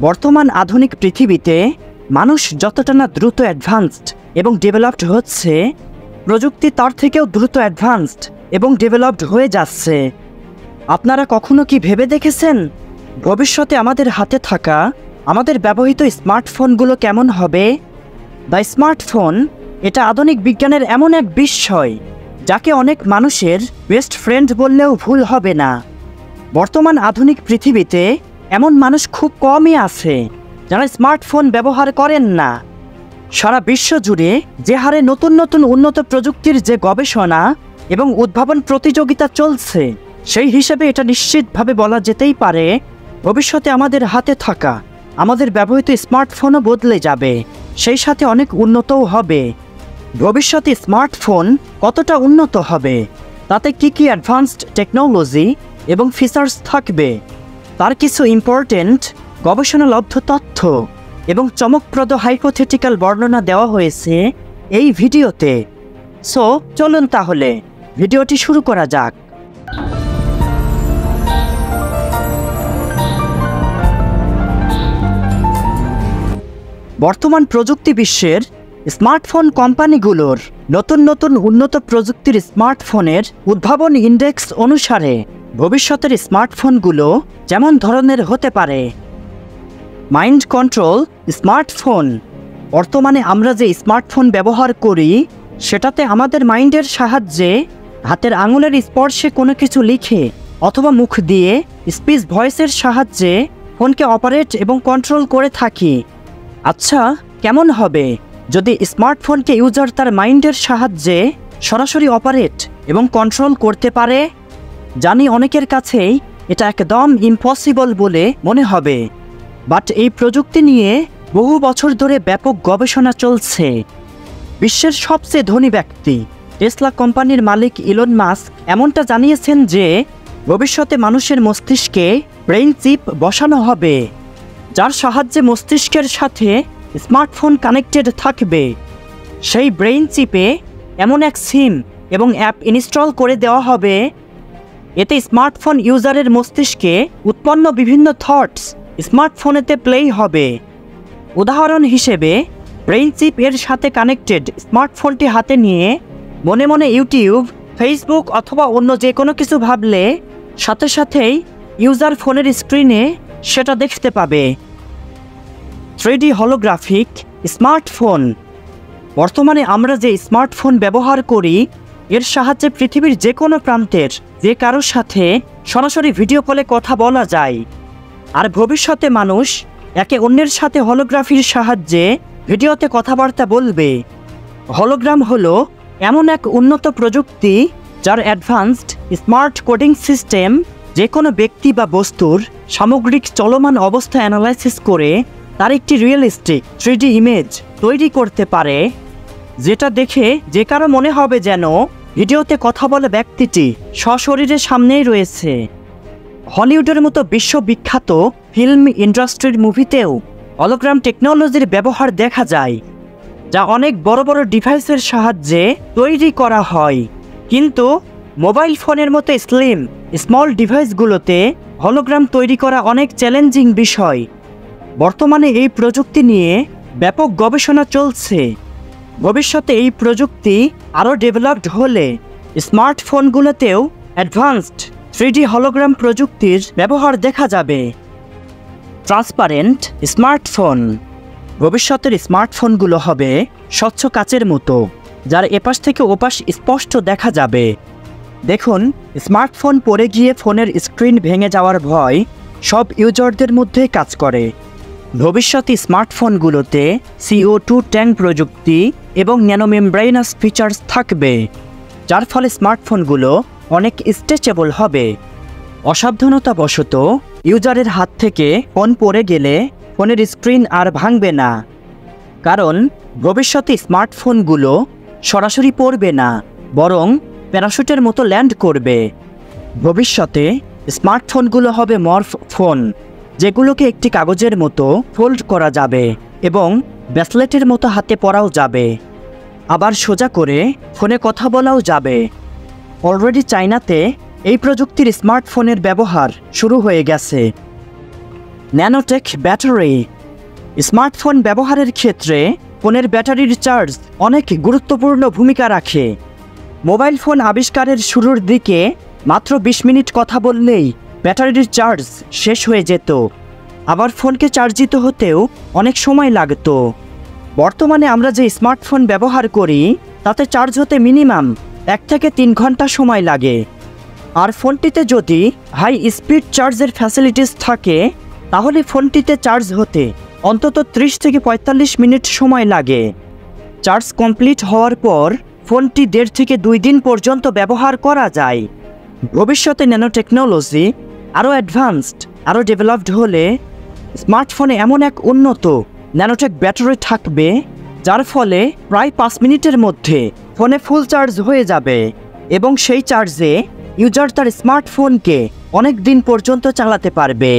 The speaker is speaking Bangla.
বর্তমান আধুনিক পৃথিবীতে মানুষ যতটা না দ্রুত অ্যাডভান্সড এবং ডেভেলপড হচ্ছে, প্রযুক্তি তার থেকেও দ্রুত অ্যাডভান্সড এবং ডেভেলপড হয়ে যাচ্ছে। আপনারা কখনো কি ভেবে দেখেছেন ভবিষ্যতে আমাদের হাতে থাকা আমাদের ব্যবহৃত স্মার্টফোনগুলো কেমন হবে? দ্য স্মার্টফোন এটা আধুনিক বিজ্ঞানের এমন এক বিস্ময় যাকে অনেক মানুষের বেস্ট ফ্রেন্ড বললেও ভুল হবে না। বর্তমান আধুনিক পৃথিবীতে এমন মানুষ খুব কমই আছে যারা স্মার্টফোন ব্যবহার করেন না। সারা বিশ্ব জুড়ে যে হারে নতুন নতুন উন্নত প্রযুক্তির যে গবেষণা এবং উদ্ভাবন প্রতিযোগিতা চলছে, সেই হিসেবে এটা নিশ্চিতভাবে বলা যেতেই পারে ভবিষ্যতে আমাদের হাতে থাকা আমাদের ব্যবহৃত স্মার্টফোনও বদলে যাবে, সেই সাথে অনেক উন্নতও হবে। ভবিষ্যতে স্মার্টফোন কতটা উন্নত হবে, তাতে কি কি অ্যাডভান্সড টেকনোলজি এবং ফিচার্স থাকবে, তার কিছু ইম্পর্টেন্ট গবেষণালব্ধ তথ্য এবং চমকপ্রদ হাইপোথেটিক্যাল বর্ণনা দেওয়া হয়েছে এই ভিডিওতে। সো চলুন তাহলে ভিডিওটি শুরু করা যাক। বর্তমান প্রযুক্তি বিশ্বের স্মার্টফোন কোম্পানিগুলোর নতুন নতুন উন্নত প্রযুক্তির স্মার্টফোনের উদ্ভাবন ইন্ডেক্স অনুসারে ভবিষ্যতের স্মার্টফোনগুলো যেমন ধরনের হতে পারে। Mind control smartphone. বর্তমানে আমরা যে স্মার্টফোন ব্যবহার করি সেটাতে আমাদের মাইন্ডের সাহায্যে হাতের আঙুলের স্পর্শে কোনো কিছু লিখে অথবা মুখ দিয়ে স্পিচ ভয়েসের সাহায্যে ফোনকে অপারেট এবং কন্ট্রোল করে থাকি। আচ্ছা, কেমন হবে যদি স্মার্টফোনকে ইউজার তার মাইন্ডের সাহায্যে সরাসরি অপারেট এবং কন্ট্রোল করতে পারে? জানি অনেকের কাছেই এটা একদম ইম্পসিবল বলে মনে হবে, বাট এই প্রযুক্তি নিয়ে বহু বছর ধরে ব্যাপক গবেষণা চলছে। বিশ্বের সবচেয়ে ধনী ব্যক্তি টেসলা কোম্পানির মালিক ইলন মাস্ক এমনটা জানিয়েছেন যে ভবিষ্যতে মানুষের মস্তিষ্কে ব্রেইন চিপ বসানো হবে, যার সাহায্যে মস্তিষ্কের সাথে স্মার্টফোন কানেক্টেড থাকবে। সেই ব্রেইন চিপে এমন এক সিম এবং অ্যাপ ইনস্টল করে দেওয়া হবে, এতে স্মার্টফোন ইউজারের মস্তিষ্কে উৎপন্ন বিভিন্ন থটস স্মার্টফোনেতে প্লেই হবে। উদাহরণ হিসেবে ব্রেইন চিপ এর সাথে কানেক্টেড স্মার্টফোনটি হাতে নিয়ে মনে মনে ইউটিউব, ফেসবুক অথবা অন্য যে কোনো কিছু ভাবলে সাথে সাথেই ইউজার ফোনের স্ক্রিনে সেটা দেখতে পাবে। 3D holographic smartphone. বর্তমানে আমরা যে স্মার্টফোন ব্যবহার করি এর সাহায্যে পৃথিবীর যে কোনো প্রান্তের যে কারোর সাথে সরাসরি ভিডিও কলে কথা বলা যায়। আর ভবিষ্যতে মানুষ একে অন্যের সাথে হলোগ্রাফির সাহায্যে ভিডিওতে কথাবার্তা বলবে। হলোগ্রাম হলো এমন এক উন্নত প্রযুক্তি যার অ্যাডভান্সড স্মার্ট কোডিং সিস্টেম যে কোনো ব্যক্তি বা বস্তুর সামগ্রিক চলমান অবস্থা অ্যানালাইসিস করে তার একটি রিয়েলিস্টিক 3D ইমেজ তৈরি করতে পারে, যেটা দেখে যে কারো মনে হবে যেন ভিডিওতে কথা বলা ব্যক্তিটি সশরীরে সামনেই রয়েছে। হলিউডের মতো বিশ্ববিখ্যাত ফিল্ম ইন্ডাস্ট্রির মুভিতেও হলোগ্রাম টেকনোলজির ব্যবহার দেখা যায়, যা অনেক বড় বড় ডিভাইসের সাহায্যে তৈরি করা হয়। কিন্তু মোবাইল ফোনের মতো স্মল ডিভাইসগুলোতে হলোগ্রাম তৈরি করা অনেক চ্যালেঞ্জিং বিষয়। বর্তমানে এই প্রযুক্তি নিয়ে ব্যাপক গবেষণা চলছে। ভবিষ্যতে এই প্রযুক্তি আরও ডেভেলপড হলে স্মার্টফোনগুলোতেও অ্যাডভান্সড 3D হলোগ্রাম প্রযুক্তির ব্যবহার দেখা যাবে। Transparent smartphone. ভবিষ্যতের স্মার্টফোনগুলো হবে স্বচ্ছ কাচের মতো, যার এপাশ থেকে ওপাশ স্পষ্ট দেখা যাবে। দেখুন, স্মার্টফোন পড়ে গিয়ে ফোনের স্ক্রিন ভেঙে যাওয়ার ভয় সব ইউজারদের মধ্যেই কাজ করে। ভবিষ্যতে স্মার্টফোনগুলোতে CO2 ট্যাঙ্ক প্রযুক্তি এবং ন্যানোমেমব্রেনাস ফিচার্স থাকবে, যার ফলে স্মার্টফোনগুলো অনেক স্ট্রেচেবল হবে। অসাবধানতাবশত ইউজারের হাত থেকে ফোন পড়ে গেলে ফোনের স্ক্রিন আর ভাঙবে না, কারণ ভবিষ্যতে স্মার্টফোনগুলো সরাসরি পড়বে না, বরং প্যারাশুটের মতো ল্যান্ড করবে। ভবিষ্যতে স্মার্টফোনগুলো হবে মর্ফ ফোন, যেগুলোকে একটি কাগজের মতো ফোল্ড করা যাবে এবং ব্রেসলেটের মতো হাতে পরাও যাবে, আবার সোজা করে ফোনে কথা বলাও যাবে। অলরেডি চায়নাতে এই প্রযুক্তির স্মার্টফোনের ব্যবহার শুরু হয়ে গেছে। Nanotech battery. স্মার্টফোন ব্যবহারের ক্ষেত্রে ফোনের ব্যাটারির চার্জ অনেক গুরুত্বপূর্ণ ভূমিকা রাখে। মোবাইল ফোন আবিষ্কারের শুরুর দিকে মাত্র 20 মিনিট কথা বললেই ব্যাটারির চার্জ শেষ হয়ে যেত। আবার ফোনকে চার্জিত হতেও অনেক সময় লাগতো। বর্তমানে আমরা যে স্মার্টফোন ব্যবহার করি তাতে চার্জ হতে মিনিমাম 1 থেকে 3 ঘন্টা সময় লাগে। আর ফোনটিতে যদি হাই স্পিড চার্জের ফ্যাসিলিটিস থাকে তাহলে ফোনটিতে চার্জ হতে অন্তত 30 থেকে 45 মিনিট সময় লাগে। চার্জ কমপ্লিট হওয়ার পর ফোনটি 1.5 থেকে 2 দিন পর্যন্ত ব্যবহার করা যায়। ভবিষ্যতে ন্যানো টেকনোলজি আরও অ্যাডভান্সড, আরও ডেভেলপড হলে স্মার্টফোনে এমন এক উন্নত ন্যানোটেক ব্যাটারি থাকবে যার ফলে প্রায় 5 মিনিটের মধ্যে ফোনে ফুল চার্জ হয়ে যাবে এবং সেই চার্জে ইউজার তার স্মার্টফোনকে অনেক দিন পর্যন্ত চালাতে পারবে।